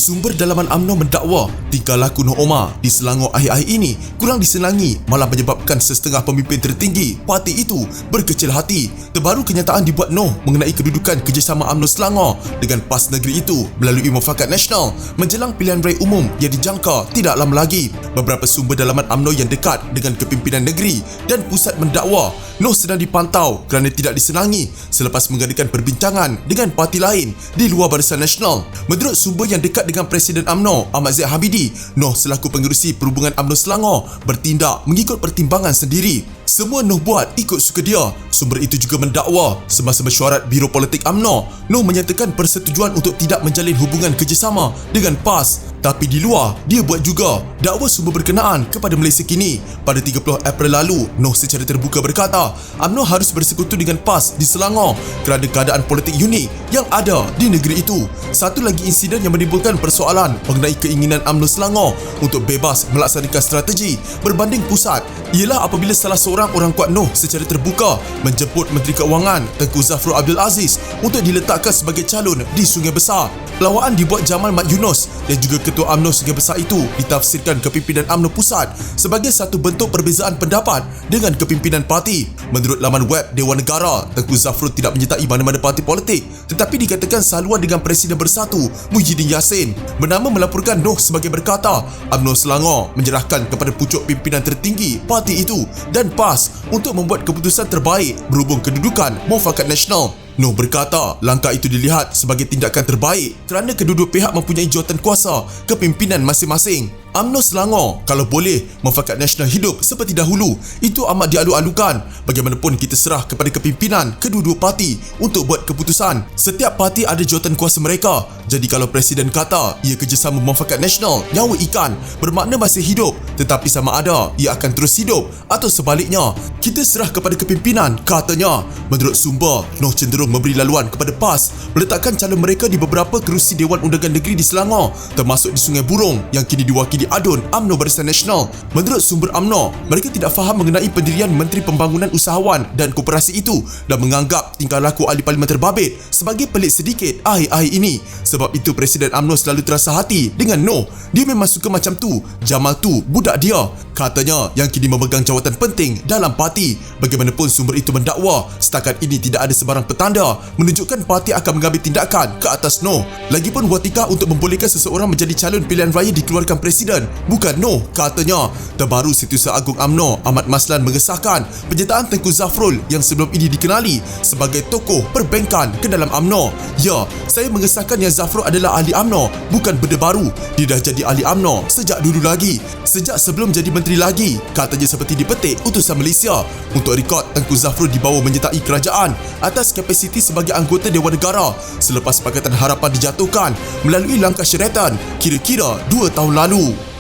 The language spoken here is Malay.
Sumber dalaman UMNO mendakwa tingkah laku Noh Omar di Selangor akhir-akhir ini kurang disenangi, malah menyebabkan setengah pemimpin tertinggi parti itu berkecil hati. Terbaru kenyataan dibuat Noh mengenai kedudukan kerjasama UMNO Selangor dengan PAS negeri itu melalui Mufakat Nasional menjelang pilihan raya umum yang dijangka tidak lama lagi. Beberapa sumber dalaman UMNO yang dekat dengan kepimpinan negeri dan pusat mendakwa Noh sedang dipantau kerana tidak disenangi selepas mengadakan perbincangan dengan parti lain di luar Barisan Nasional. Menurut sumber yang dekat dengan Presiden UMNO Ahmad Zahid Hamidi, Noh selaku pengerusi perhubungan UMNO Selangor bertindak mengikut pertimbangan sendiri. Semua Noh buat ikut suka dia. Sumber itu juga mendakwa semasa mesyuarat Biro Politik UMNO, Noh menyatakan persetujuan untuk tidak menjalin hubungan kerjasama dengan PAS. Tapi di luar, dia buat juga dakwa sumber berkenaan kepada Malaysia Kini. Pada 30 April lalu, Noh secara terbuka berkata, UMNO harus bersekutu dengan PAS di Selangor kerana keadaan politik unik yang ada di negeri itu. Satu lagi insiden yang menimbulkan persoalan mengenai keinginan UMNO Selangor untuk bebas melaksanakan strategi berbanding pusat ialah apabila salah seorang orang kuat Noh secara terbuka menjemput Menteri Keuangan Tengku Zafrul Abdul Aziz untuk diletakkan sebagai calon di Sungai Besar. Pelawaan dibuat Jamal Mat Yunus yang juga Ketua UMNO Sungai Besar itu ditafsirkan kepimpinan UMNO Pusat sebagai satu bentuk perbezaan pendapat dengan kepimpinan parti. Menurut laman web Dewan Negara, Tengku Zafrul tidak menyertai mana-mana parti politik tetapi dikatakan saluan dengan Presiden Bersatu Muhyiddin Yassin. Bernama melaporkan Noh sebagai berkata, UMNO Selangor menyerahkan kepada pucuk pimpinan tertinggi parti itu dan PAS untuk membuat keputusan terbaik berhubung kedudukan Mufakat Nasional. Noh berkata langkah itu dilihat sebagai tindakan terbaik kerana kedua-dua pihak mempunyai jawatan kuasa kepimpinan masing-masing. UMNO Selangor, kalau boleh Mufakat Nasional hidup seperti dahulu, itu amat dialu-alukan. Bagaimanapun kita serah kepada kepimpinan kedua-dua parti untuk buat keputusan. Setiap parti ada jawatan kuasa mereka. Jadi kalau Presiden kata ia kerjasama Mufakat Nasional nyawa ikan, bermakna masih hidup, tetapi sama ada ia akan terus hidup atau sebaliknya. Kita serah kepada kepimpinan, katanya. Menurut sumber, Noh cenderung memberi laluan kepada PAS meletakkan calon mereka di beberapa kerusi Dewan Undangan Negeri di Selangor, termasuk di Sungai Burong yang kini diwakili Adun UMNO Barisan Nasional. Menurut sumber UMNO, mereka tidak faham mengenai pendirian Menteri Pembangunan Usahawan dan Koperasi itu dan menganggap tingkah laku ahli parlimen terbabit sebagai pelik sedikit akhir-akhir ini. Sebab itu Presiden UMNO selalu terasa hati dengan Noh. Dia memang suka macam tu. Jamal tu budak dia, katanya, yang kini memegang jawatan penting dalam parti. Bagaimanapun sumber itu mendakwa setakat ini tidak ada sebarang petanda menunjukkan parti akan mengambil tindakan ke atas Noh. Lagipun watika untuk membolehkan seseorang menjadi calon pilihan raya dikeluarkan Presiden, bukan Noh, katanya. Terbaru Setiausaha Agung UMNO Ahmad Maslan mengesahkan penyertaan Tengku Zafrul yang sebelum ini dikenali sebagai tokoh perbankan ke dalam UMNO. Ya, saya mengesahkan yang Zafrul adalah ahli UMNO, bukan benda baru. Dia dah jadi ahli UMNO sejak dulu lagi, sejak sebelum jadi menteri lagi, katanya seperti dipetik utusan Malaysia. Untuk rekod, Tengku Zafrul dibawa menyertai kerajaan atas kapasiti sebagai anggota Dewan Negara selepas Pakatan Harapan dijatuhkan melalui langkah syaratan kira-kira 2 tahun lalu.